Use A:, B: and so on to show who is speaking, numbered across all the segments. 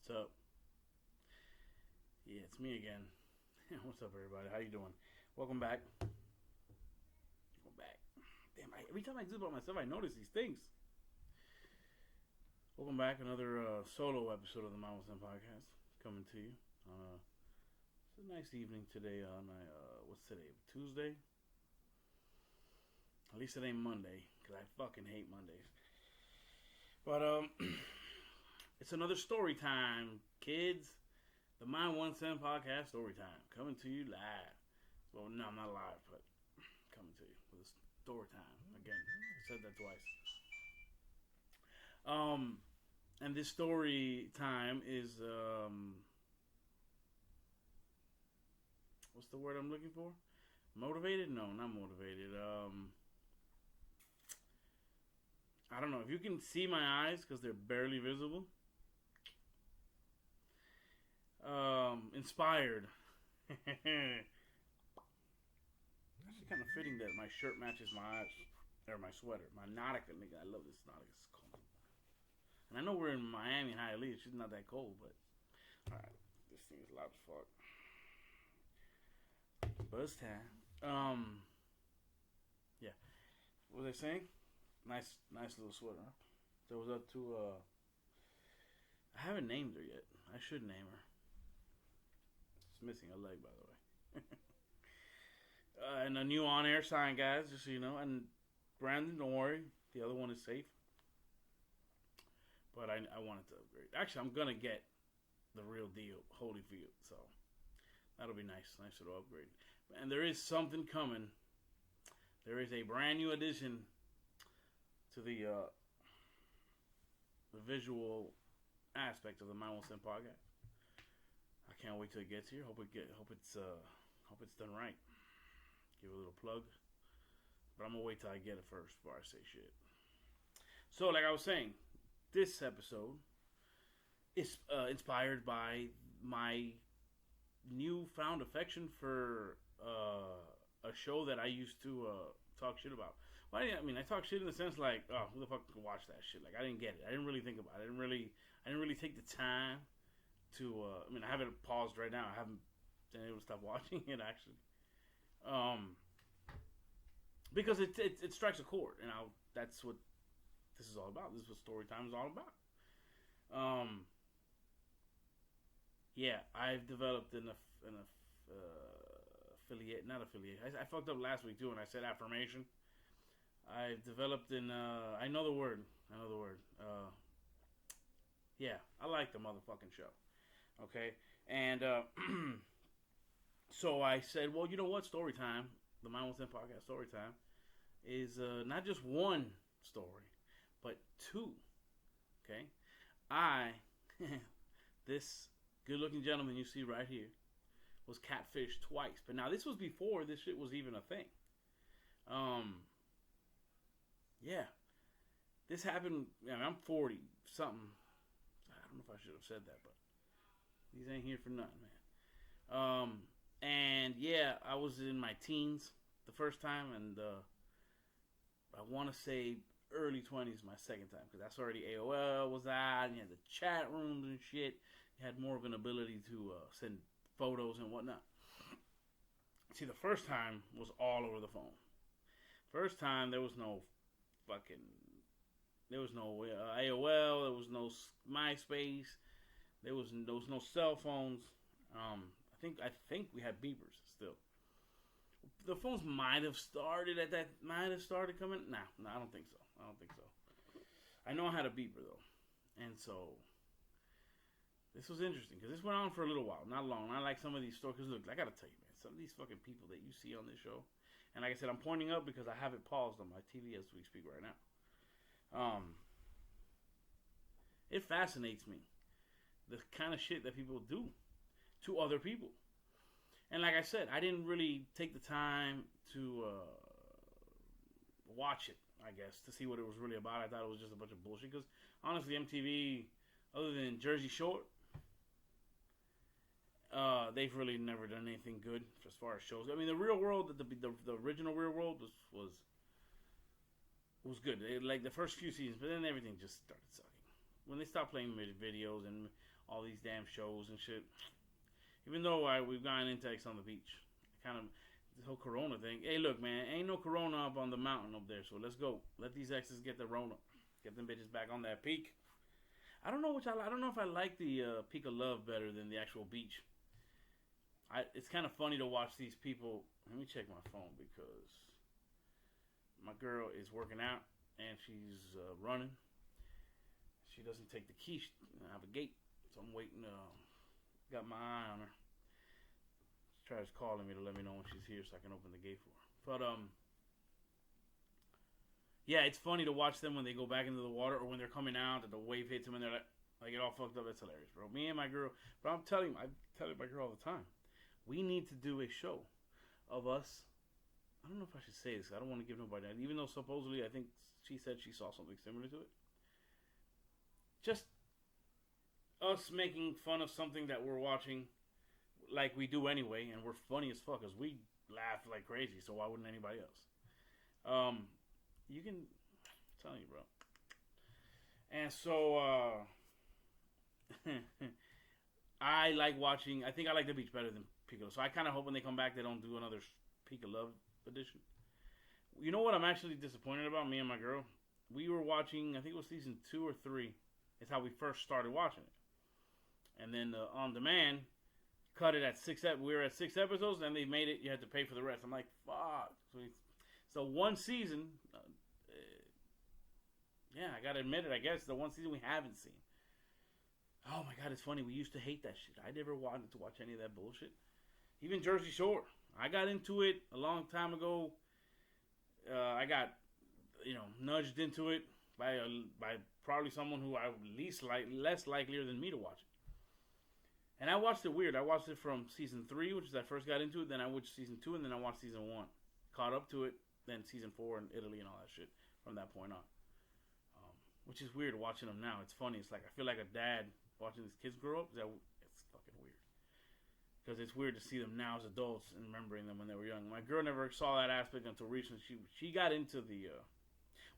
A: What's up? Yeah, it's me again. What's up, everybody? How you doing? Welcome back. Welcome back. Damn, every time I do about myself, I notice these things. Welcome back. Another solo episode of the Mama Sen Podcast coming to you. It's a nice evening today. What's today? Tuesday. At least it ain't Monday, because I fucking hate Mondays. But it's another story time, kids. The My 1 Cent Podcast story time coming to you live. Well, no, I'm not live, but coming to you with a story time again. I said that twice. And this story time is what's the word I'm looking for? Motivated? No, not motivated. I don't know if you can see my eyes because they're barely visible. Inspired. Actually, kind of fitting that my shirt matches my eyes or my sweater. My Nautica, nigga. I love this Nautica. It's cold. And I know we're in Miami, Hialeah. It's not that cold, but all right. This thing is loud as fuck. Buzz time. Yeah. What was I saying? Nice little sweater. Huh? So it was up to. I haven't named her yet. I should name her. It's missing a leg, by the way. And a new on-air sign, guys, just so you know. And Brandon, don't worry. The other one is safe. But I wanted to upgrade. Actually, I'm going to get the real deal, Holyfield. So that'll be nice. Nice little upgrade. And there is something coming. There is a brand new addition to the visual aspect of the My 1 Cent Podcast. I can't wait till it gets here. Hope it's done right. Give it a little plug. But I'm gonna wait till I get it first before I say shit. So, like I was saying, this episode is inspired by my newfound affection for a show that I used to talk shit about. Well, I talk shit in the sense like, oh, who the fuck could watch that shit? Like, I didn't get it. I didn't really think about it. I didn't really take the time to. I have it paused right now. I haven't been able to stop watching it actually, because it strikes a chord, and that's what this is all about. This is what story time is all about. Yeah, I've developed an affiliate, not affiliate. I fucked up last week too, and I said affirmation. I've developed an. I know the word. Yeah, I like the motherfucking show. Okay, and so I said, well, you know what? Story time, the My 1 Cent Podcast story time, is not just one story, but two. Okay, this good-looking gentleman you see right here was catfished twice, but now this was before this shit was even a thing. Yeah, this happened. I'm 40 something. I don't know if I should have said that, but these ain't here for nothing, man. And yeah, I was in my teens the first time, and I want to say early 20s my second time, because that's already AOL was out, and you had the chat rooms and shit. You had more of an ability to send photos and whatnot. See, the first time was all over the phone. First time there was no AOL, there was no MySpace, there was no cell phones. I think we had beepers still. The phones might have started coming. Nah, I don't think so. I know I had a beeper though, and so this was interesting because this went on for a little while, not long. Not like some of these stories. Cause look, I gotta tell you, man, some of these fucking people that you see on this show, and like I said, I'm pointing up because I have it paused on my TV as we speak right now. It fascinates me the kind of shit that people do to other people. And like I said, I didn't really take the time to watch it, I guess, to see what it was really about. I thought it was just a bunch of bullshit. Because honestly, MTV, other than Jersey Shore, they've really never done anything good as far as shows. I mean, the Real World, the original Real World was good. Like the first few seasons, but then everything just started sucking. When they stopped playing videos and all these damn shows and shit. Even though we've gotten into X on the beach, kind of this whole Corona thing. Hey, look, man, ain't no Corona up on the mountain up there, so let's go. Let these X's get the Rona, get them bitches back on that peak. I don't know I don't know if I like the peak of love better than the actual beach. It's kind of funny to watch these people. Let me check my phone because my girl is working out and she's running. She doesn't take the key. I have a gate, so I'm waiting. Got my eye on her. She tries calling me to let me know when she's here so I can open the gate for her. But yeah, it's funny to watch them when they go back into the water or when they're coming out and the wave hits them and they're like get all fucked up. That's hilarious, bro. Me and my girl. But I tell my girl all the time. We need to do a show of us. I don't know if I should say this. I don't want to give nobody that. Even though supposedly I think she said she saw something similar to it. Just us making fun of something that we're watching like we do anyway. And we're funny as fuck because we laugh like crazy. So why wouldn't anybody else? You can... I'm telling you, bro. And so... I like watching... I think I like the beach better than Peak of Love. So I kind of hope when they come back they don't do another Peak of Love edition. You know what I'm actually disappointed about? Me and my girl. We were watching... I think it was season 2 or 3. It's how we first started watching it. And then On Demand cut it at 6... We were at 6 episodes and they made it... You had to pay for the rest. I'm like, fuck. So one season... yeah, I gotta admit it. I guess the one season we haven't seen. Oh my god, it's funny. We used to hate that shit. I never wanted to watch any of that bullshit. Even Jersey Shore. I got into it a long time ago. I got, nudged into it by probably someone who I less likelier than me to watch it. And I watched it weird. I watched it from season 3, which is I first got into it. Then I watched season 2, and then I watched season 1. Caught up to it. Then season 4 in Italy and all that shit from that point on. Which is weird watching them now. It's funny. It's like I feel like a dad watching these kids grow up. It's fucking weird. Because it's weird to see them now as adults and remembering them when they were young. My girl never saw that aspect until recently. She got into the...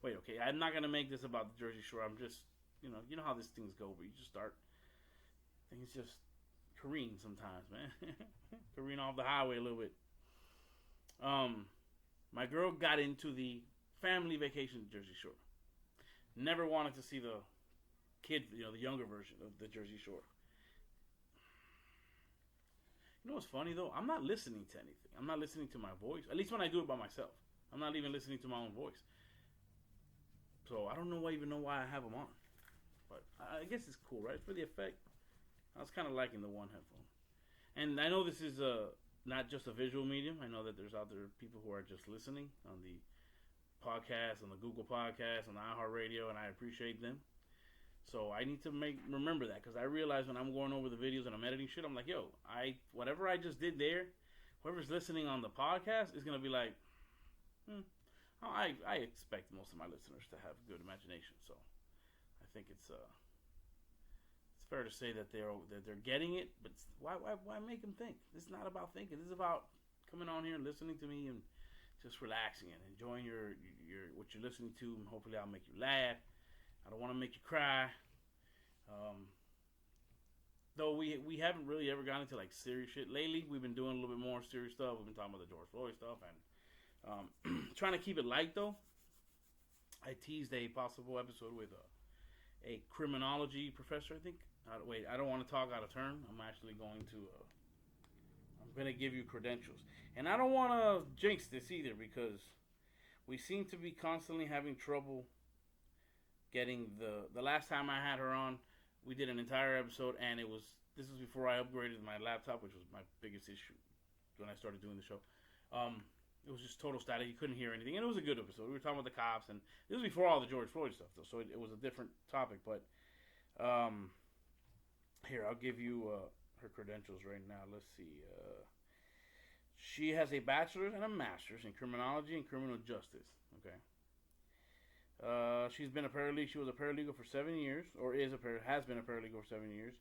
A: wait, okay. I'm not going to make this about the Jersey Shore. I'm just... You know how these things go. But you just start... Things just careen sometimes, man. Careen off the highway a little bit. My girl got into the family vacation to Jersey Shore. Never wanted to see the kids, the younger version of the Jersey Shore. You know what's funny, though? I'm not listening to anything. I'm not listening to my voice. At least when I do it by myself. I'm not even listening to my own voice. So I don't even know why I have them on. But I guess it's cool, right? For the effect. I was kind of liking the one headphone. And I know this is not just a visual medium. I know that there's out there people who are just listening on the podcast, on the Google Podcast, on the iHeartRadio, and I appreciate them. So I need to remember that, because I realize when I'm going over the videos and I'm editing shit, I'm like, yo, whatever I just did there, whoever's listening on the podcast is gonna be like, I expect most of my listeners to have good imagination, so I think it's fair to say that they're getting it, but why make them think? This is not about thinking. This is about coming on here and listening to me and just relaxing and enjoying your what you're listening to, and hopefully I'll make you laugh. I don't want to make you cry. Though we haven't really ever gotten into like serious shit lately. We've been doing a little bit more serious stuff. We've been talking about the George Floyd stuff and trying to keep it light though. I teased a possible episode with a criminology professor. I think. Wait, I don't want to talk out of turn. I'm actually going to. I'm going to give you credentials. And I don't want to jinx this either, because we seem to be constantly having trouble getting the last time I had her on, we did an entire episode, and this was before I upgraded my laptop, which was my biggest issue when I started doing the show. It was just total static. You couldn't hear anything, and it was a good episode. We were talking about the cops, and this was before all the George Floyd stuff, though, so it was a different topic. But here, I'll give you her credentials right now. Let's see. She has a bachelor's and a master's in criminology and criminal justice. Okay. She's been a paralegal. She was a paralegal for 7 years, or has been a paralegal for 7 years,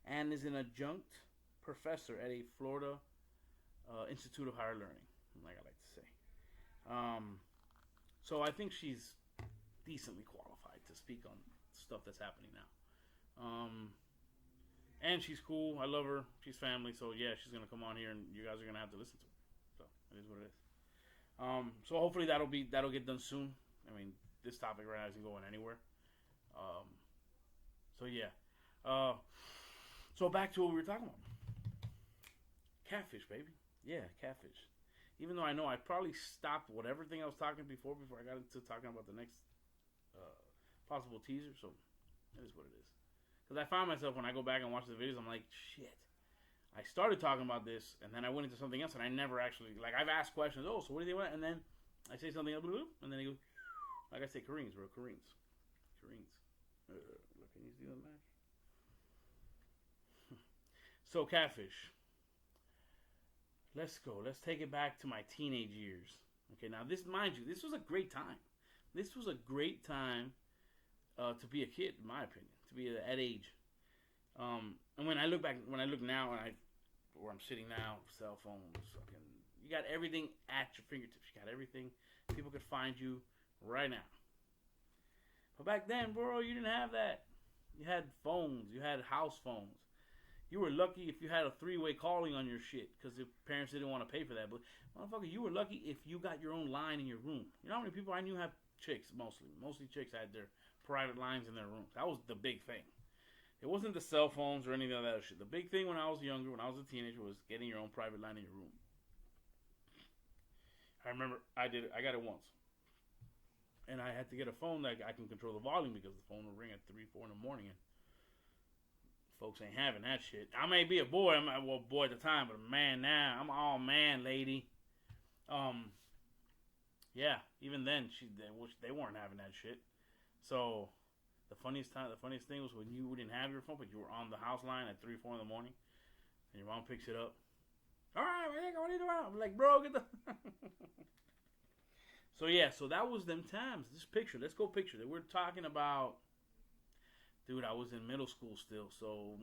A: and is an adjunct professor at a Florida Institute of Higher Learning, like I like to say. So I think she's decently qualified to speak on stuff that's happening now. And she's cool. I love her. She's family. So yeah, she's gonna come on here, and you guys are gonna have to listen to her. So it is what it is. So hopefully that'll get done soon. I mean, this topic right now isn't going anywhere. Um, so yeah. So back to what we were talking about. Catfish, baby. Yeah, catfish. Even though I know I probably stopped whatever thing I was talking before I got into talking about the next possible teaser. So it is what it is. Because I find myself when I go back and watch the videos, I'm like, shit. I started talking about this, and then I went into something else, and I never actually, like, I've asked questions. Oh, so what do they want? And then I say something, and then they go, like I say, Koreans, bro, Koreans. Look, can you see the match? So, Catfish. Let's go. Let's take it back to my teenage years. Okay, now this, mind you, this was a great time. This was a great time to be a kid, in my opinion, to be at that age. And when I look now, where I'm sitting now, cell phones, fucking, you got everything at your fingertips. You got everything. People could find you right now. But back then, bro, you didn't have that. You had phones. You had house phones. You were lucky if you had a three-way calling on your shit because the parents didn't want to pay for that. But, motherfucker, you were lucky if you got your own line in your room. You know how many people I knew have chicks, mostly. Mostly chicks had their private lines in their rooms. That was the big thing. It wasn't the cell phones or anything of that shit. The big thing when I was younger, when I was a teenager, was getting your own private line in your room. I remember I did it. I got it once. And I had to get a phone that I can control the volume because the phone would ring at 3, 4 in the morning. And folks ain't having that shit. I may be a boy. I'm a boy at the time, but a man now. I'm all man, lady. Yeah. Even then, they weren't having that shit. So the funniest thing was when you didn't have your phone, but you were on the house line at 3, 4 in the morning, and your mom picks it up. All right, what are you doing? I'm like, bro, get the. So yeah, so that was them times. This picture, let's go picture that. We're talking about, dude, I was in middle school still, so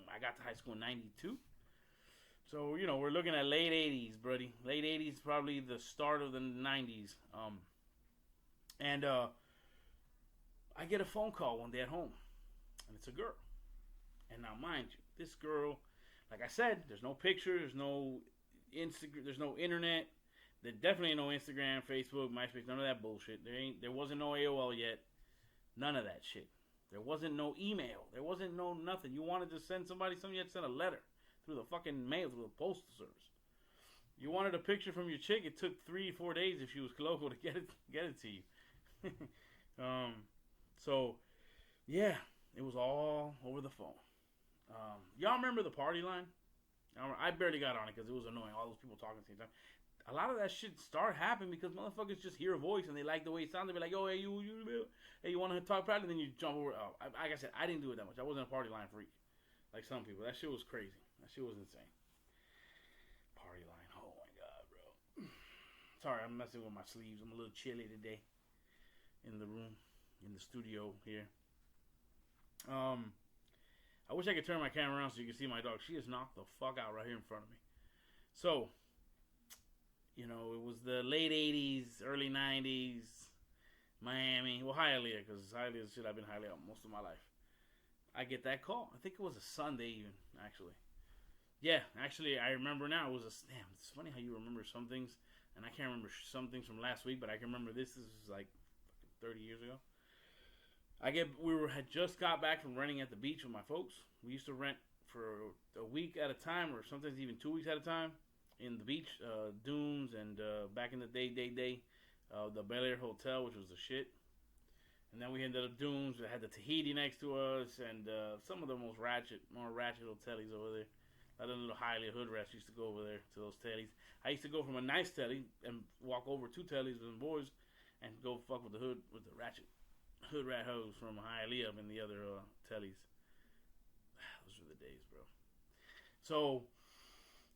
A: I got to high school in '92. So, you know, we're looking at late 80s, buddy. Late 80s, probably the start of the 90s. And I get a phone call one day at home, and it's a girl. And now, mind you, this girl, like I said, there's no picture, there's no Instagram, there's no internet. There definitely ain't no Instagram, Facebook, MySpace, none of that bullshit. There wasn't no AOL yet. None of that shit. There wasn't no email. There wasn't no nothing. You wanted to send somebody something, you had to send a letter through the fucking mail, through the postal service. You wanted a picture from your chick, it took 3 or 4 days if she was local to get it to you. So, yeah, it was all over the phone. Y'all remember the party line? I barely got on it because it was annoying. All those people talking at the same time. A lot of that shit started happening because motherfuckers just hear a voice and they like the way it sounds. They be like, "Oh, hey, you want to talk private?" And then you jump over. Oh, like I said, I didn't do it that much. I wasn't a party line freak like some people. That shit was crazy. That shit was insane. Party line. Oh my god, bro. Sorry, I'm messing with my sleeves. I'm a little chilly today in the room, in the studio here. I wish I could turn my camera around so you can see my dog. She is knocked the fuck out right here in front of me. So, you know, it was the late 80s, early 90s, Miami. Well, Hialeah, because Hialeah is shit I've been Hialeah most of my life. I get that call. I think it was a Sunday even, actually. Yeah, actually, I remember now. It was damn, it's funny how you remember some things, and I can't remember some things from last week, but I can remember this. This was like 30 years ago. Had just got back from renting at the beach with my folks. We used to rent for a week at a time, or sometimes even 2 weeks at a time, in the beach, dunes, and back in the day, the Bel Air Hotel, which was the shit. And then we ended up dunes. We had the Tahiti next to us, and some of the more ratchet hotelies over there. That little Hialeah hood rats used to go over there to those tellies. I used to go from a nice telly and walk over 2 tellies with the boys and go fuck with the ratchet hood rat hoes from Hialeah and the other tellies. Those were the days, bro. So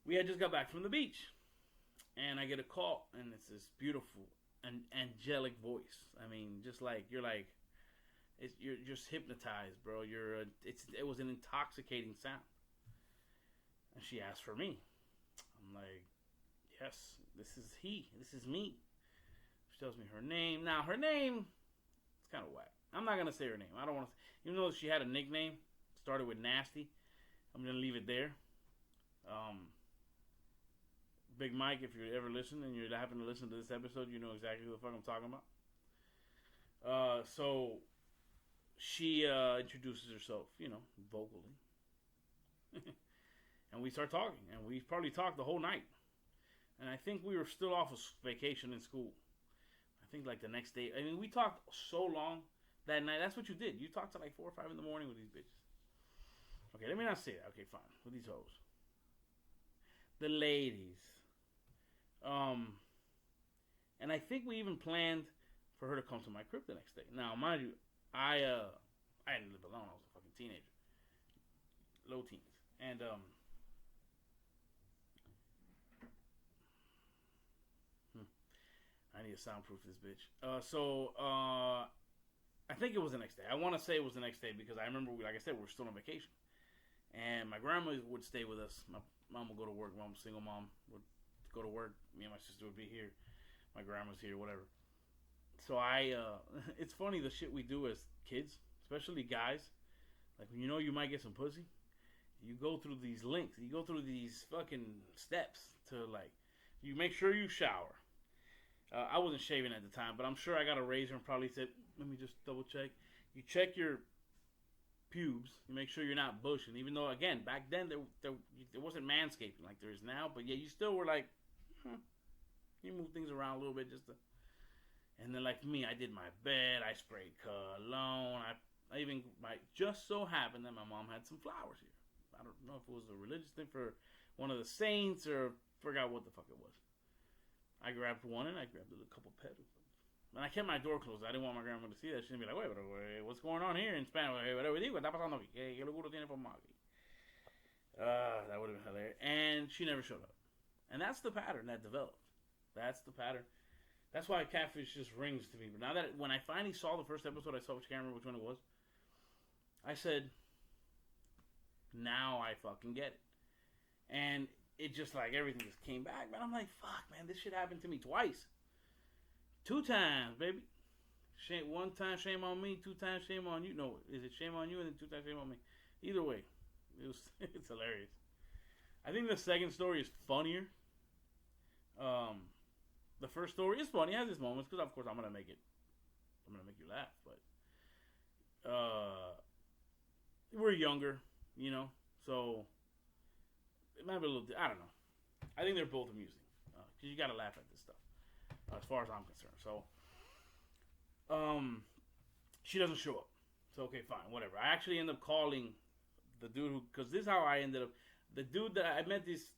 A: we had just got back from the beach, and I get a call, and it's this beautiful and angelic voice. I mean, just like you're just hypnotized, bro. It was an intoxicating sound. And she asked for me. I'm like, yes, this is me. She tells me her name. Now her name, it's kind of whack. I'm not gonna say her name. I don't want to. Even though she had a nickname, started with Nasty. I'm gonna leave it there. Um, Big Mike, if you ever listen and you happen to listen to this episode, you know exactly who the fuck I'm talking about. So she introduces herself, vocally, and we start talking, and we probably talked the whole night. And I think we were still off of vacation in school. I think like the next day. I mean, we talked so long that night. That's what you did. You talked till like 4 or 5 in the morning with these bitches. Okay, let me not say that. Okay, fine. With these hoes. The ladies. And I think we even planned for her to come to my crib the next day. Now, mind you, I didn't live alone. I was a fucking teenager. Low teens. And, I need to soundproof this bitch. I think it was the next day. I want to say it was the next day because I remember, like I said, we were still on vacation. And my grandma would stay with us. My mom would go to work. Mom, single mom, would go to work. Me and my sister would be here. My grandma's here, whatever. So it's funny the shit we do as kids, especially guys. Like when you know you might get some pussy, you go through these links. You go through these fucking steps to like, you make sure you shower. I wasn't shaving at the time, but I'm sure I got a razor and probably said, let me just double check. You check your pubes. You make sure you're not bushing. Even though, again, back then there wasn't manscaping like there is now. But yeah, you still were like, you move things around a little bit just to. And then like me, I did my bed. I sprayed cologne. I even, just so happened that my mom had some flowers here. I don't know if it was a religious thing for one of the saints or forgot what the fuck it was. I grabbed one and I grabbed a couple petals. And I kept my door closed. I didn't want my grandma to see that. She'd be like, wait, what's going on here in Spanish? That would have been hilarious. And she never showed up. And that's the pattern that developed. That's the pattern. That's why Catfish just rings to me. But now that when I finally saw the first episode, I saw, which can't remember which one it was. I said, now I fucking get it. And it just like everything just came back, man. I'm like, fuck, man, this shit happened to me twice. 2 times, baby. One time, shame on me. 2 times, shame on you. No, is it shame on you and then 2 times, shame on me? Either way, it's hilarious. I think the second story is funnier. The first story is funny. It has its moments because, of course, I'm gonna make you laugh. But we're younger, so it might be a little. I don't know. I think they're both amusing because you gotta laugh at this stuff, as far as I'm concerned. So, she doesn't show up. So okay, fine, whatever. I actually end up calling the dude who, because this is how I ended up. The dude that I met this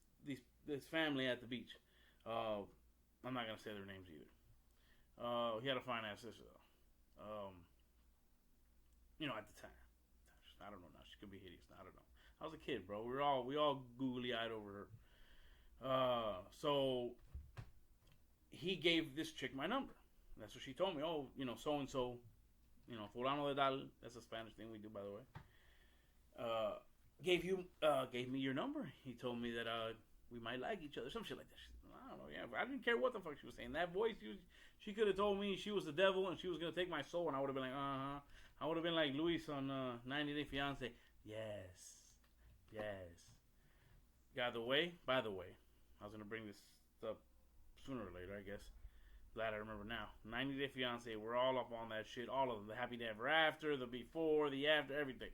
A: family at the beach. I'm not gonna say their names either. He had a fine ass sister though. At the time. I don't know now. She could be hideous. I don't know. I was a kid, bro. We all googly eyed over her. So he gave this chick my number. That's what she told me. Oh, so and so, fulano de tal. That's a Spanish thing we do, by the way. Gave me your number. He told me that we might like each other, some shit like that. I don't know. Yeah, I didn't care what the fuck she was saying. That voice, she could have told me she was the devil and she was gonna take my soul, and I would have been like, I would have been like Luis on 90 Day Fiance. Yes. By the way, I was gonna bring this up sooner or later, I guess. Glad I remember now. 90 Day Fiance, we're all up on that shit. All of them. The Happy Day Ever After, the before, the after, everything.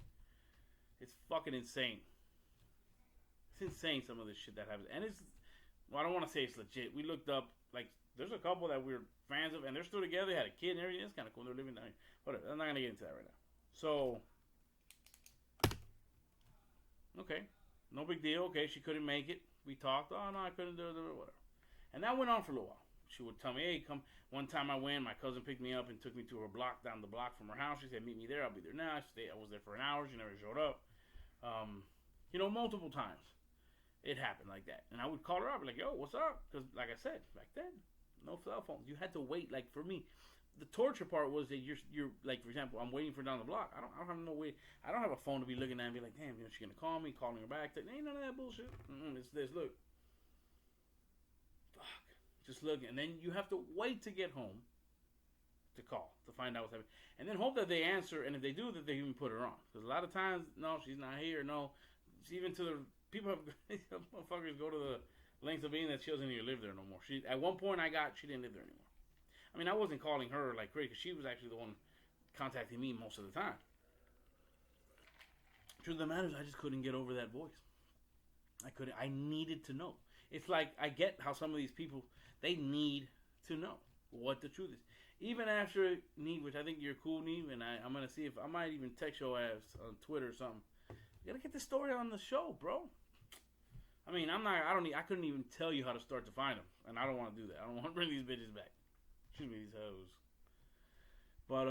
A: It's fucking insane. It's insane, some of this shit that happens. And I don't want to say it's legit. We looked up, like, there's a couple that we're fans of, and they're still together. They had a kid and everything. It's kind of cool. They're living down here. Whatever. I'm not going to get into that right now. So, okay. No big deal. Okay, she couldn't make it. We talked. Oh, no, I couldn't do it. Whatever. And that went on for a little while. She would tell me, hey, come. One time I went, my cousin picked me up and took me to her block, down the block from her house. She said, meet me there. I'll be there now. I was there for an hour. She never showed up. Multiple times. It happened like that. And I would call her up, like, yo, what's up? Because, like I said, back then, no cell phones. You had to wait. Like, for me, the torture part was that you're like, for example, I'm waiting for her down the block. I don't have no way. I don't have a phone to be looking at and be like, damn, she's going to call me, calling her back. Ain't none of that bullshit. It's this, look. Fuck. Just look. And then you have to wait to get home to call, to find out what's happening. And then hope that they answer, and if they do, that they even put her on. Because a lot of times, no, she's not here, no. even to the people have motherfuckers go to the lengths of being that she doesn't even live there no more. She at one point she didn't live there anymore. I mean, I wasn't calling her like crazy because she was actually the one contacting me most of the time. Truth of the matter is, I just couldn't get over that voice. I couldn't. I needed to know. It's like I get how some of these people they need to know what the truth is. Even after Neve, which I think you're cool, Neve, and I'm gonna see if I might even text your ass on Twitter or something. You gotta get this story on the show, bro. I mean, I couldn't even tell you how to start to find them, and I don't want to do that. I don't want to bring these bitches back. Excuse me, these hoes. But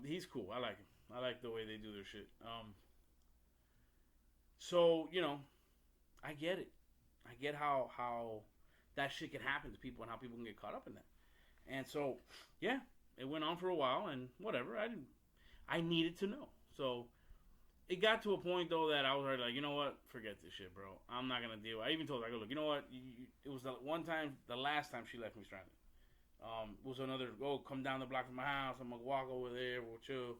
A: he's cool. I like him. I like the way they do their shit. So I get it. I get how that shit can happen to people and how people can get caught up in that. And so, yeah, it went on for a while and whatever. I needed to know. So it got to a point though that I was already like, you know what? Forget this shit, bro. I'm not gonna deal. I even told her, I go, look, you know what? It was the last time she left me stranded. It was another, come down the block from my house. I'm gonna walk over there. We'll chill.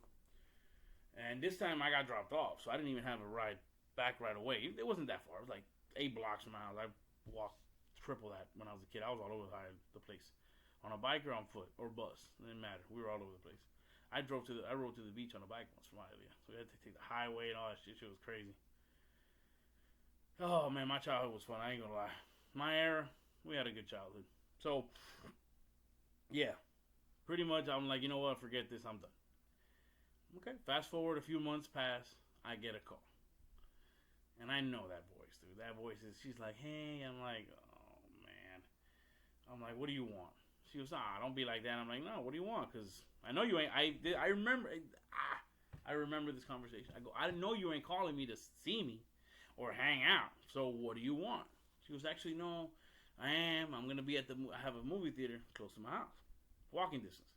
A: And this time I got dropped off, so I didn't even have a ride back right away. It wasn't that far. It was like 8 blocks from my house. I walked triple that when I was a kid. I was all over the place. On a bike or on foot or bus. It didn't matter. We were all over the place. I rode to the beach on a bike once from Hialeah. So we had to take the highway and all that shit. Shit was crazy. Oh man, my childhood was fun. I ain't gonna lie. My era, we had a good childhood. So yeah, pretty much I'm like, you know what? Forget this. I'm done. Okay. Fast forward a few months pass. I get a call. And I know that voice, dude. That voice is, she's like, hey. I'm like, oh, man. I'm like, what do you want? She goes, don't be like that. I'm like, no, what do you want? Because I know you ain't, I remember this conversation. I go, I know you ain't calling me to see me or hang out. So what do you want? She goes, actually, no, I am. I'm going to be I have a movie theater close to my house. Walking distance.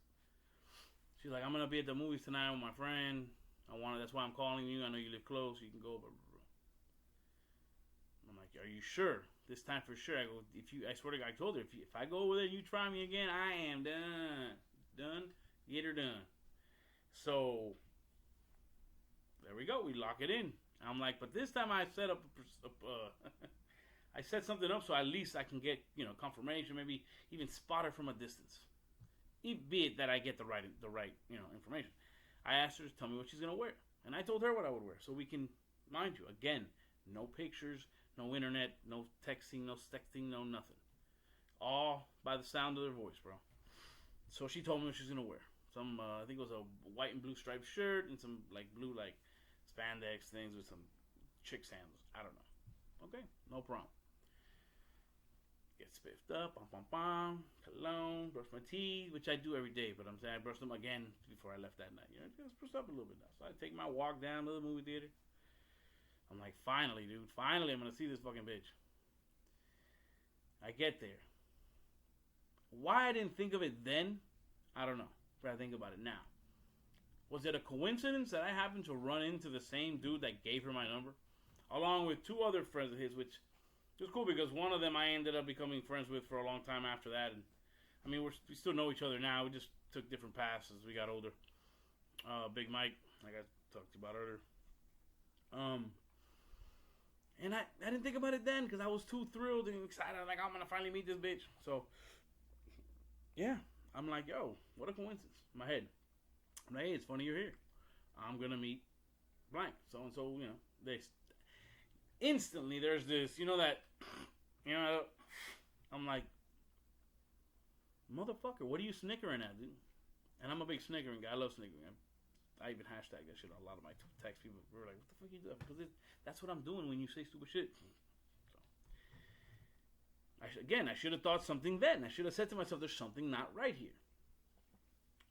A: She's like, I'm going to be at the movies tonight with my friend. That's why I'm calling you. I know you live close. You can go. Blah, blah, blah. I'm like, are you sure? This time for sure. I go, I swear to God, I told her, if I go over there and you try me again, I am done. Done. Get her done. So, there we go. We lock it in. I'm like, but this time I set up, I set something up so at least I can get, confirmation, maybe even spot her from a distance. Be it that I get the right, information. I asked her to tell me what she's going to wear. And I told her what I would wear. So we can, mind you, again, no pictures, no internet, no texting, no sexting, no nothing. All by the sound of their voice, bro. So she told me what she's going to wear. Some, I think it was a white and blue striped shirt and some, blue, spandex things with some chick sandals. I don't know. Okay, no problem. Get spiffed up, cologne, brush my teeth, which I do every day, but I'm saying I brushed them again before I left that night. Just brush up a little bit now. So I take my walk down to the movie theater. I'm like, finally, dude, finally I'm going to see this fucking bitch. I get there. Why I didn't think of it then, I don't know, but I think about it now. Was it a coincidence that I happened to run into the same dude that gave her my number? Along with 2 other friends of his, which was cool because one of them I ended up becoming friends with for a long time after that. And I mean, we still know each other now. We just took different paths as we got older. Big Mike, like I talked about earlier. And I didn't think about it then because I was too thrilled and excited. I'm like, I'm going to finally meet this bitch. So, yeah. I'm like, yo, what a coincidence. In my head. I'm like, hey, it's funny you're here. I'm going to meet blank. So-and-so, instantly there's this, I'm like, motherfucker, what are you snickering at, dude? And I'm a big snickering guy. I love snickering. I even hashtag that shit on a lot of my text. People were like, what the fuck you doing? Because that's what I'm doing when you say stupid shit. So, I should have thought something then. I should have said to myself, there's something not right here.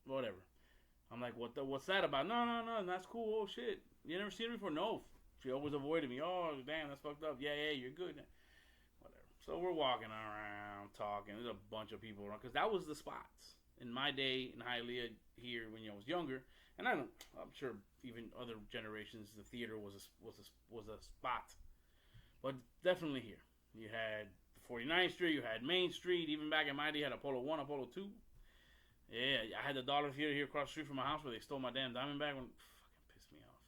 A: Whatever. I'm like, what's that about? No, that's cool. Oh, shit. You never seen her before? No. She always avoided me. Oh, damn, that's fucked up. Yeah, you're good. Whatever. So we're walking around, talking. There's a bunch of people around. Because that was the spots. In my day, in Hialeah, here, when I was younger, and I'm sure even other generations, the theater was a spot. But definitely here. You had 49th Street, you had Main Street. Even back in my day, you had Apollo 1, Apollo 2. Yeah, I had the Dollar Theater here across the street from my house where they stole my damn Diamondback. Fucking pissed me off.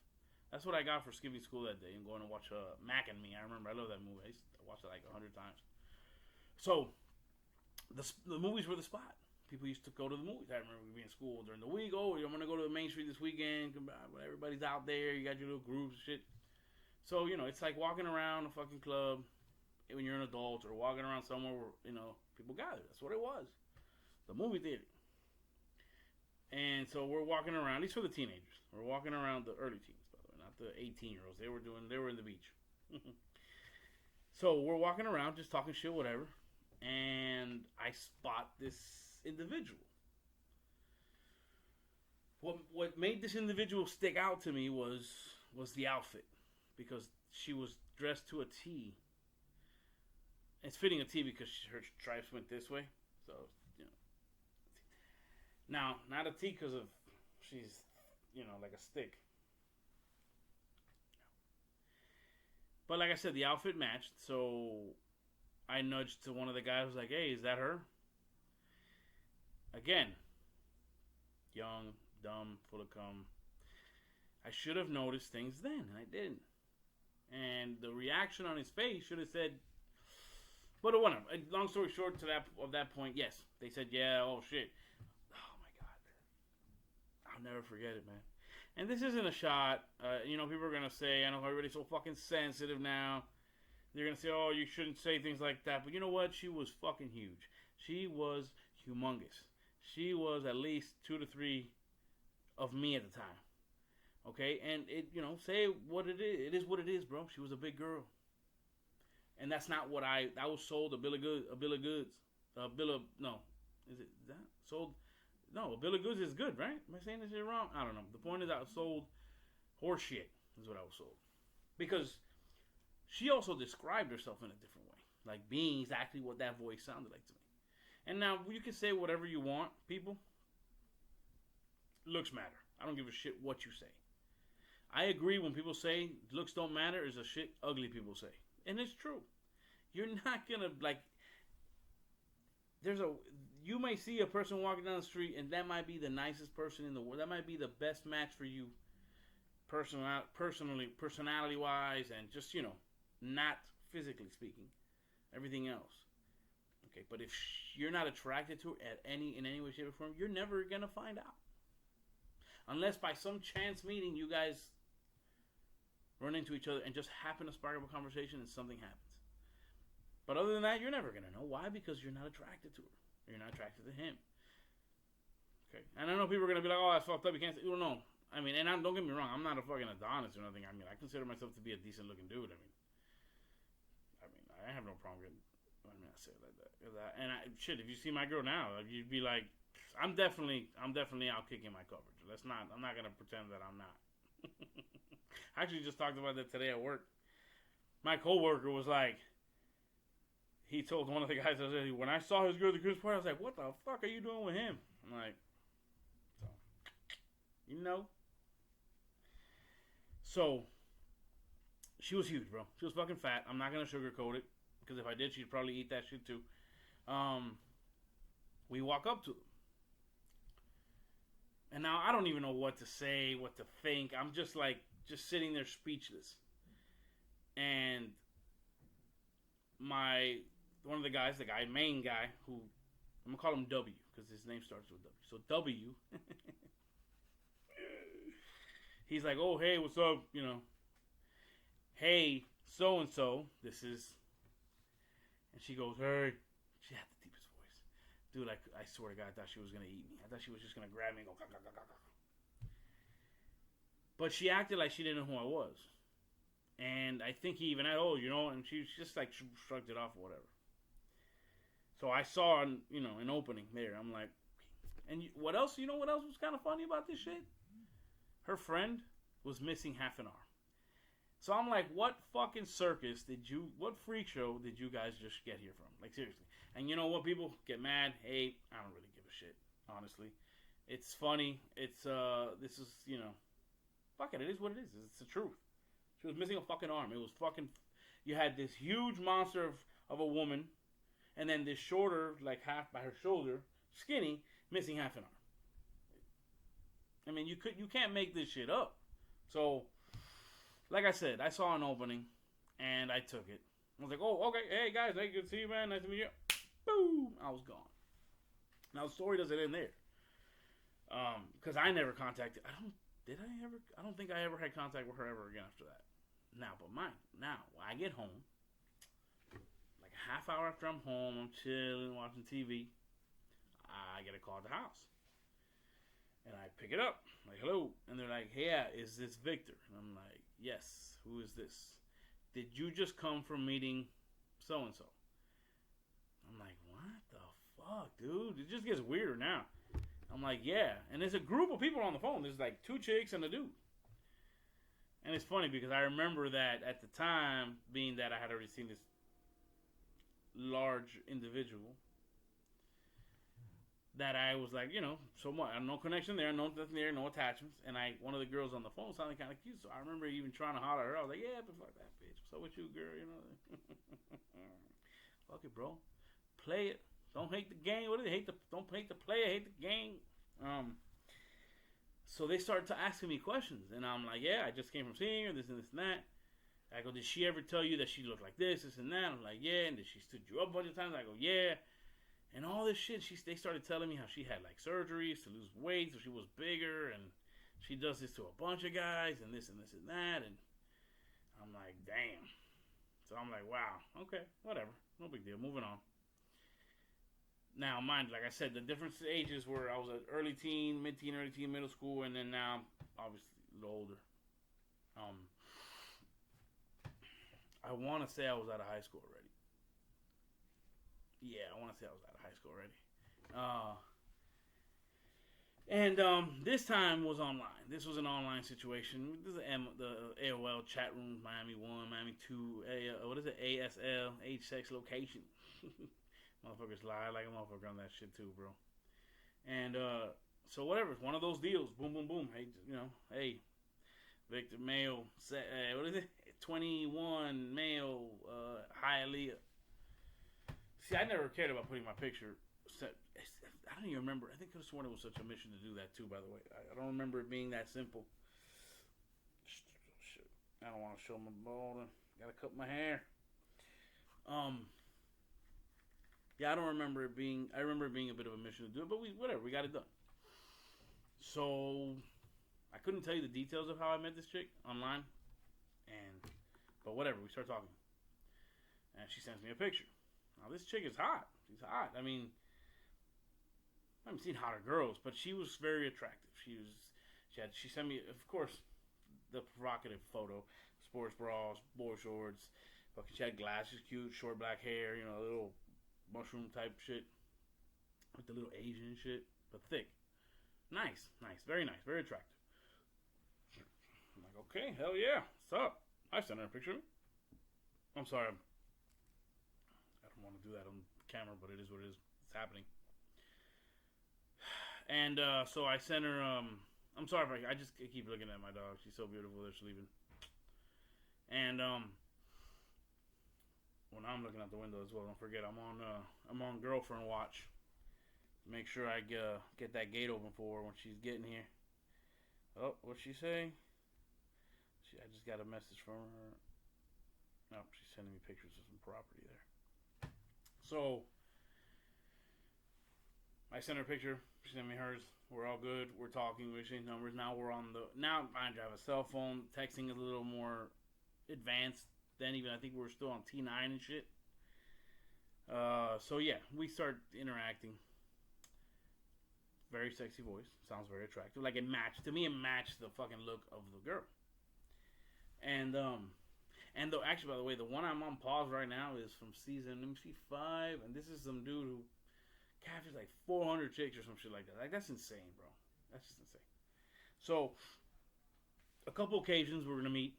A: That's what I got for skipping school that day and going to watch Mac and Me. I remember, I love that movie. I used to watch it like 100 times. So, the movies were the spot. People used to go to the movies. I remember being in school during the week. Oh, I'm going to go to the Main Street this weekend. Everybody's out there. You got your little groups and shit. So, it's like walking around a fucking club when you're an adult or walking around somewhere where, people gather. That's what it was. The movie theater. And so we're walking around, at least for the teenagers. We're walking around, the early teens, by the way, not the 18-year-olds. They were in the beach. So we're walking around, just talking shit, whatever. And I spot this individual. What made this individual stick out to me was the outfit. Because she was dressed to a T. It's fitting a T because her stripes went this way. So, Now, not a T because of she's, like a stick. But like I said, the outfit matched. So I nudged to one of the guys. I was like, hey, is that her? Again, young, dumb, full of cum. I should have noticed things then, and I didn't. And the reaction on his face should have said, but whatever. Long story short, of that point, yes, they said, yeah, oh shit, oh my god, I'll never forget it, man. And this isn't a shot. People are gonna say, I know everybody's so fucking sensitive now. They're gonna say, oh, you shouldn't say things like that. But you know what? She was fucking huge. She was humongous. She was at least 2 to 3 of me at the time. Okay, and say what it is. It is what it is, bro. She was a big girl, and that's not what I was sold a bill of goods. A bill of goods is good, right? Am I saying this shit wrong? I don't know. The point is, I was sold horse shit. Is what I was sold, because she also described herself in a different way, like being exactly what that voice sounded like to me. And now you can say whatever you want, people. Looks matter. I don't give a shit what you say. I agree when people say looks don't matter is a shit ugly people say. And it's true. You're not gonna you may see a person walking down the street and that might be the nicest person in the world. That might be the best match for you personality wise, and just, not physically speaking. Everything else. Okay, but if you're not attracted to her in any way, shape, or form, you're never gonna find out. Unless by some chance meeting you guys run into each other and just happen to spark up a conversation and something happens. But other than that, you're never going to know. Why? Because you're not attracted to her. You're not attracted to him. Okay. And I know people are going to be like, oh, that's fucked up. You can't say, you don't know. I mean, and don't get me wrong. I'm not a fucking Adonis or nothing. I mean, I consider myself to be a decent looking dude. I have no problem getting, I say it like that. And if you see my girl now, you'd be like, I'm definitely out kicking my coverage. I'm not going to pretend that I'm not. I actually just talked about that today at work. My coworker was like, he told one of the guys, when I saw his girl at the Christmas party, I was like, what the fuck are you doing with him? I'm like, So, she was huge, bro. She was fucking fat. I'm not going to sugarcoat it, because if I did, she'd probably eat that shit too. We walk up to them. And now I don't even know what to say, what to think. I'm just sitting there speechless. And one of the guys, main guy, who, I'm going to call him W, because his name starts with W. So W, he's like, oh, hey, what's up? Hey, so-and-so, this is, and she goes, hey, she had the deepest voice. Dude, I swear to God, I thought she was going to eat me. I thought she was just going to grab me and go, gah, gah, gah, gah. But she acted like she didn't know who I was. And I think he even had, and she just shrugged it off or whatever. So I saw, an opening there. I'm like, and what else? You know what else was kind of funny about this shit? Her friend was missing half an arm. So I'm like, what fucking circus what freak show did you guys just get here from? Like, seriously. And you know what? People get mad. Hey, I don't really give a shit, honestly. It's funny. It's, this is, fuck it. It is what it is. It's the truth. She was missing a fucking arm. It was fucking, you had this huge monster of a woman, and then this shorter, like half by her shoulder, skinny, missing half an arm. I mean, you can't make this shit up. So, like I said, I saw an opening, and I took it. I was like, oh, okay, hey guys, hey, good to see you, man. Nice to meet you. Boom, I was gone. Now the story doesn't end there, because I never contacted. I don't think I ever had contact with her ever again after that. Now, but mine. Now, when I get home, like a half hour after I'm home, I'm chilling, watching TV. I get a call at the house. And I pick it up. I'm like, hello. And they're like, hey, yeah, is this Victor? And I'm like, yes. Who is this? Did you just come from meeting so-and-so? I'm like, what the fuck, dude? It just gets weirder now. I'm like, yeah. And there's a group of people on the phone. There's like 2 chicks and a dude. And it's funny because I remember that at the time, being that I had already seen this large individual, that I was like, so what? No connection there, no nothing there, no attachments. And one of the girls on the phone sounded kind of cute, so I remember even trying to holler at her. I was like, yeah, but fuck that bitch. What's up with you, girl? Fuck it, bro. Play it. Don't hate the game. What do they hate? Don't hate the player, hate the game. So they started to asking me questions, and I'm like, yeah, I just came from seeing her, this and this and that. I go, did she ever tell you that she looked like this and that? I'm like, yeah. And did she stood you up a bunch of times? I go, yeah. And all this shit, they started telling me how she had like surgeries to lose weight, so she was bigger, and she does this to a bunch of guys, and this and this and that, and I'm like, damn. So I'm like, wow, okay, whatever, no big deal, moving on. Now, mind, like I said, the different ages were I was an early teen, mid-teen, early teen, middle school, and then now, obviously, a little older. I want to say I was out of high school already. Yeah, I want to say I was out of high school already. This time was online. This was an online situation. This is the AOL chat room, Miami 1, Miami 2, what is it? ASL, age, sex, location. Motherfuckers lie like a motherfucker on that shit too, bro. And so whatever, it's one of those deals. Boom, boom, boom. Hey, hey, Victor, male, what is it? 21, male, Hialeah. See, I never cared about putting my picture. I don't even remember. I think I just wanted it was such a mission to do that too. By the way, I don't remember it being that simple. Shit, I don't want to show my bald. Gotta cut my hair. Yeah, I don't remember it being. I remember it being a bit of a mission to do it, but we got it done. So I couldn't tell you the details of how I met this chick online, but whatever. We start talking, and she sends me a picture. Now this chick is hot. She's hot. I mean, I haven't seen hotter girls, but she was very attractive. She sent me, of course, the provocative photo, sports bras, boy shorts. Fucking, she had glasses, cute, short black hair, a little mushroom type shit, with the little Asian shit, but thick. Nice, very nice, very attractive. I'm like, okay, hell yeah, what's up? I sent her a picture. I'm sorry, I don't want to do that on camera, but it is what it is. It's happening. And so I sent her. I'm sorry if I keep looking at my dog. She's so beautiful. They're sleeping. And well, now I'm looking out the window as well. Don't forget, I'm on girlfriend watch. Make sure I get that gate open for her when she's getting here. Oh, what'd she say? I just got a message from her. No, she's sending me pictures of some property there. So I sent her a picture. She sent me hers. We're all good. We're talking. We exchange numbers. Now mind you, I have a cell phone. Texting is a little more advanced than even. I think we're still on T9 and shit. So yeah, we start interacting. Very sexy voice. Sounds very attractive. Like it matched the fucking look of the girl. And though actually, by the way, the one I'm on pause right now is from season, let me see, 5, and this is some dude who catfished like 400 chicks or some shit like that. Like, that's insane, bro. That's just insane. So, a couple occasions we're gonna meet.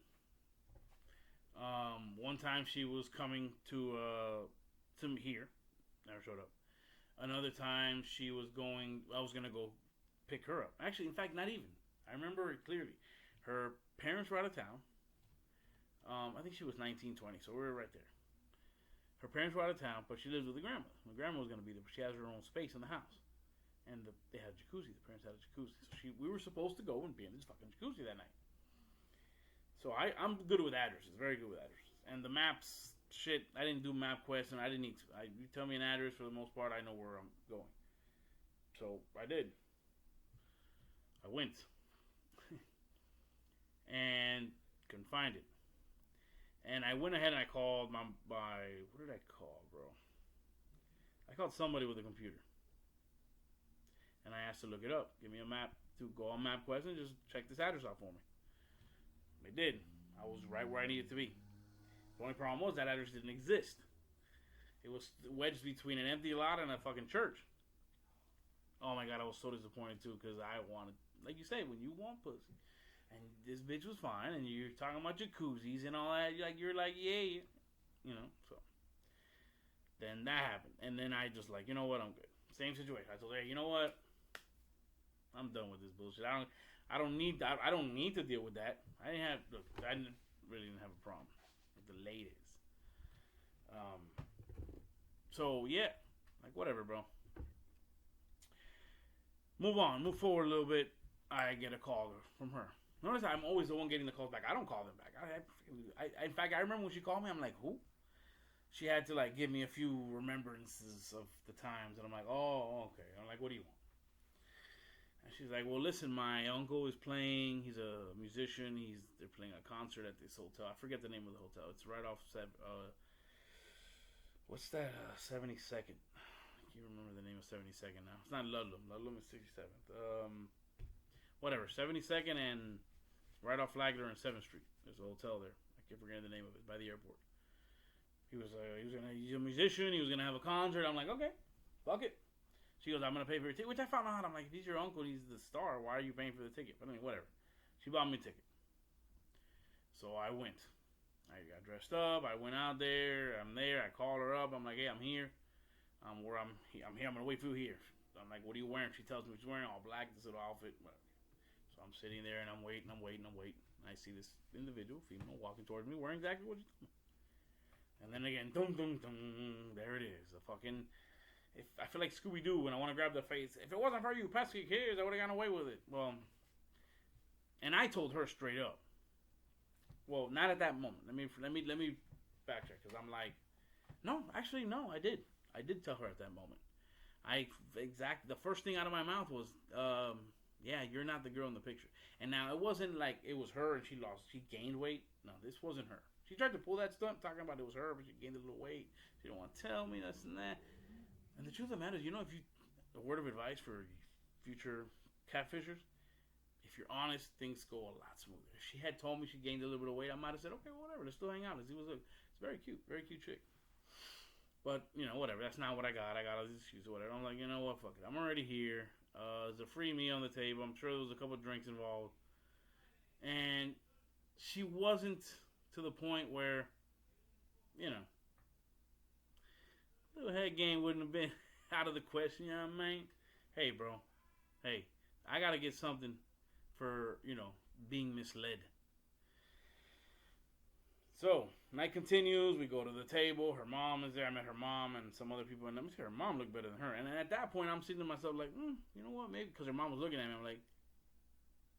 A: One time she was coming to here, never showed up. Another time I was gonna go pick her up. Actually, in fact, not even. I remember it clearly. Her parents were out of town. I think she was 19, 20, so we were right there. Her parents were out of town, but she lived with the grandma. My grandma was going to be there, but she has her own space in the house. And they had a jacuzzi. The parents had a jacuzzi. So we were supposed to go and be in this fucking jacuzzi that night. So I'm good with addresses, very good with addresses. And the maps, shit, I didn't do MapQuest, and I didn't need to. You tell me an address, for the most part, I know where I'm going. So I did. I went and couldn't find it. And I went ahead and I called my what did I call, bro? I called somebody with a computer. And I asked to look it up. Give me a map to go on MapQuest and just check this address out for me. They did. I was right where I needed to be. The only problem was that address didn't exist. It was wedged between an empty lot and a fucking church. Oh my god, I was so disappointed too because I wanted, like you say, when you want pussy. And this bitch was fine, and you're talking about jacuzzis and all that. You're like, yeah, you know. So then that happened, and then I just like, you know what, I'm good. Same situation. I told her, hey, you know what, I'm done with this bullshit. I don't need to deal with that. I really didn't have a problem with the ladies. So yeah, like whatever, bro. Move forward a little bit. I get a call from her. Notice I'm always the one getting the calls back. I don't call them back. In fact, I remember when she called me, I'm like, who? She had to like give me a few remembrances of the times, and I'm like, oh, okay. I'm like, what do you want? And she's like, well, listen, my uncle is playing. He's a musician. They're playing a concert at this hotel. I forget the name of the hotel. It's right off what's that? 72nd. I can't remember the name of 72nd now. It's not Ludlam. Ludlam is 67th. Whatever. 72nd and right off Flagler and 7th Street. There's a hotel there. I keep forgetting the name of it. By the airport. He's a musician. He was gonna have a concert. I'm like, okay, fuck it. She goes, I'm gonna pay for your ticket. Which I found out. I'm like, if he's your uncle, he's the star. Why are you paying for the ticket? But I mean, whatever. She bought me a ticket. So I went. I got dressed up. I went out there. I'm there. I called her up. I'm like, hey, I'm here. I'm here. I'm gonna wait for you here. I'm like, what are you wearing? She tells me what she's wearing. All black. This little outfit. Whatever. So I'm sitting there and I'm waiting. And I see this individual, female, walking towards me, wearing exactly what she's doing. And then again, dum dum dum, there it is. The fucking. I feel like Scooby Doo when I want to grab the face. If it wasn't for you pesky kids, I would have gone away with it. Well, and I told her straight up. Well, not at that moment. Let me backtrack because I'm like, no, actually, no, I did tell her at that moment. The first thing out of my mouth was, yeah, you're not the girl in the picture. And now it wasn't like it was her and she gained weight. No, this wasn't her. She tried to pull that stunt talking about it was her, but she gained a little weight. She didn't want to tell me this and that. And the truth of the matter is, a word of advice for future catfishers, if you're honest, things go a lot smoother. If she had told me she gained a little bit of weight, I might have said, okay, well, whatever, let's still hang out. It's very cute chick. But, whatever, that's not what I got. I got all these excuses or whatever. I'm like, you know what, fuck it. I'm already here. There's a free meal on the table. I'm sure there was a couple of drinks involved. And she wasn't to the point where, little head game wouldn't have been out of the question, you know what I mean? Hey, bro. Hey, I got to get something for, being misled. So, night continues. We go to the table. Her mom is there. I met her mom and some other people. And let me see, her mom looked better than her. And at that point, I'm sitting to myself like, you know what? Maybe because her mom was looking at me. I'm like,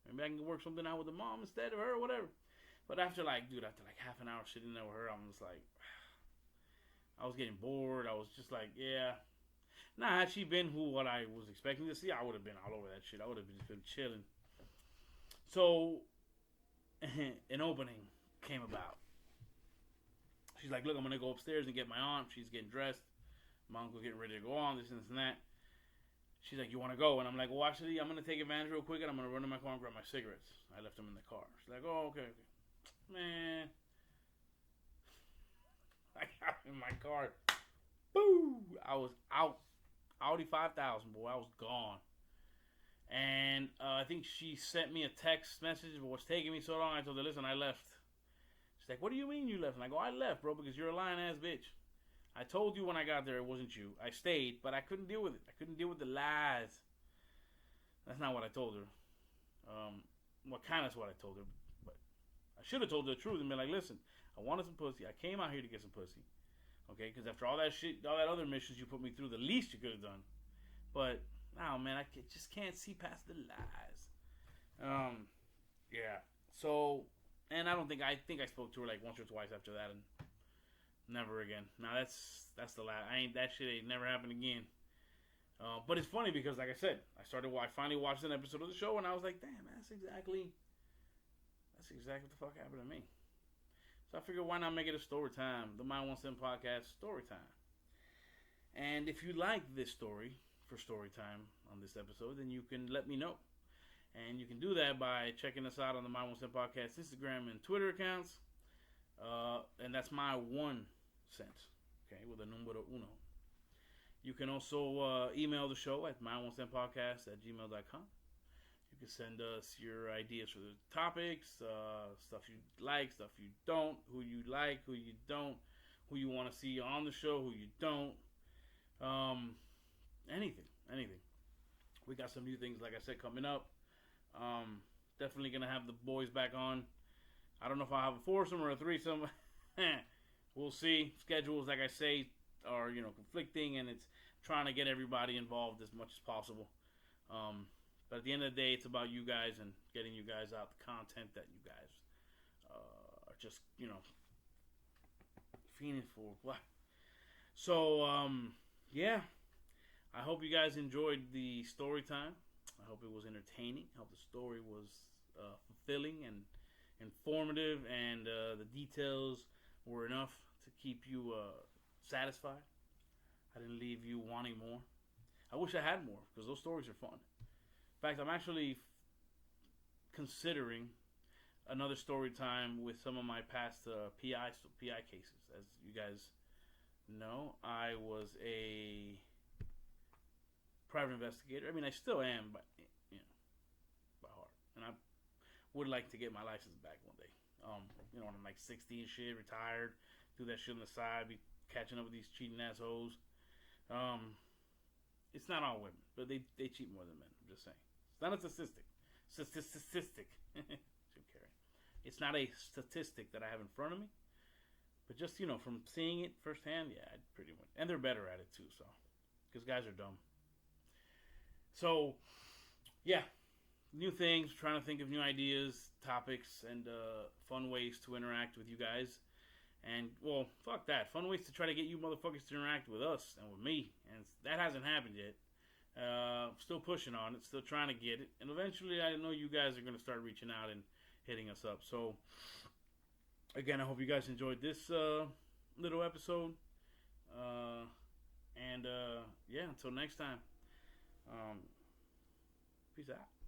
A: maybe I can work something out with the mom instead of her or whatever. But after like half an hour sitting there with her, I'm just like, I was getting bored. I was just like, yeah. Now, had she been what I was expecting to see, I would have been all over that shit. I would have just been chilling. So, an opening came about. She's like, look, I'm going to go upstairs and get my aunt. She's getting dressed. My uncle's getting ready to go on, this and this and that. She's like, you want to go? And I'm like, well, actually, I'm going to take advantage real quick and I'm going to run to my car and grab my cigarettes. I left them in the car. She's like, oh, okay. Man. I got in my car. Boo! I was out. Audi 5000, boy. I was gone. And I think she sent me a text message, but what's taking me so long, I told her, listen, I left. She's like, what do you mean you left? And I go, I left, bro, because you're a lying ass bitch. I told you when I got there it wasn't you. I stayed, but I couldn't deal with it. I couldn't deal with the lies. That's not what I told her. What kind of what I told her. But I should have told her the truth and been like, listen, I wanted some pussy. I came out here to get some pussy. Okay, because after all that shit, all that other missions you put me through, the least you could have done. But, no, man, I just can't see past the lies. Yeah. So, And I think I spoke to her like once or twice after that, and never again. Now that's the last. That shit ain't never happened again. But it's funny because, like I said, I finally watched an episode of the show, and I was like, damn, that's exactly what the fuck happened to me. So I figured, why not make it a story time? The My One Cent Podcast story time. And if you like this story for story time on this episode, then you can let me know. And you can do that by checking us out on the My One Cent Podcast Instagram and Twitter accounts. And that's My 1 Cent. Okay, with a numero uno. You can also email the show at myoncentpodcast@gmail.com. You can send us your ideas for the topics, stuff you like, stuff you don't, who you like, who you don't, who you want to see on the show, who you don't. Anything. We got some new things, like I said, coming up. Definitely going to have the boys back on. I don't know if I'll have a foursome or a threesome. We'll see. Schedules, like I say, are, conflicting, and it's trying to get everybody involved as much as possible. But at the end of the day, it's about you guys and getting you guys out the content that you guys are just, fiending for. What? So, yeah. I hope you guys enjoyed the story time. I hope it was entertaining. I hope the story was fulfilling and informative, and the details were enough to keep you satisfied. I didn't leave you wanting more. I wish I had more, because those stories are fun. In fact, I'm actually considering another story time with some of my past PI cases. As you guys know, I was a private investigator. I mean, I still am, but by heart. And I would like to get my license back one day. When I'm like 60 and shit, retired, do that shit on the side, be catching up with these cheating assholes. It's not all women, but they cheat more than men. I'm just saying. It's not a statistic. Statistic. It's not a statistic that I have in front of me. But just, from seeing it firsthand, yeah, I'd pretty much. And they're better at it too, so. Because guys are dumb. So, yeah. New things, trying to think of new ideas, topics, and fun ways to interact with you guys. And, well, fuck that. Fun ways to try to get you motherfuckers to interact with us and with me. And that hasn't happened yet. Still pushing on it. Still trying to get it. And eventually, I know you guys are going to start reaching out and hitting us up. So, again, I hope you guys enjoyed this little episode. And, yeah, until next time. Peace out.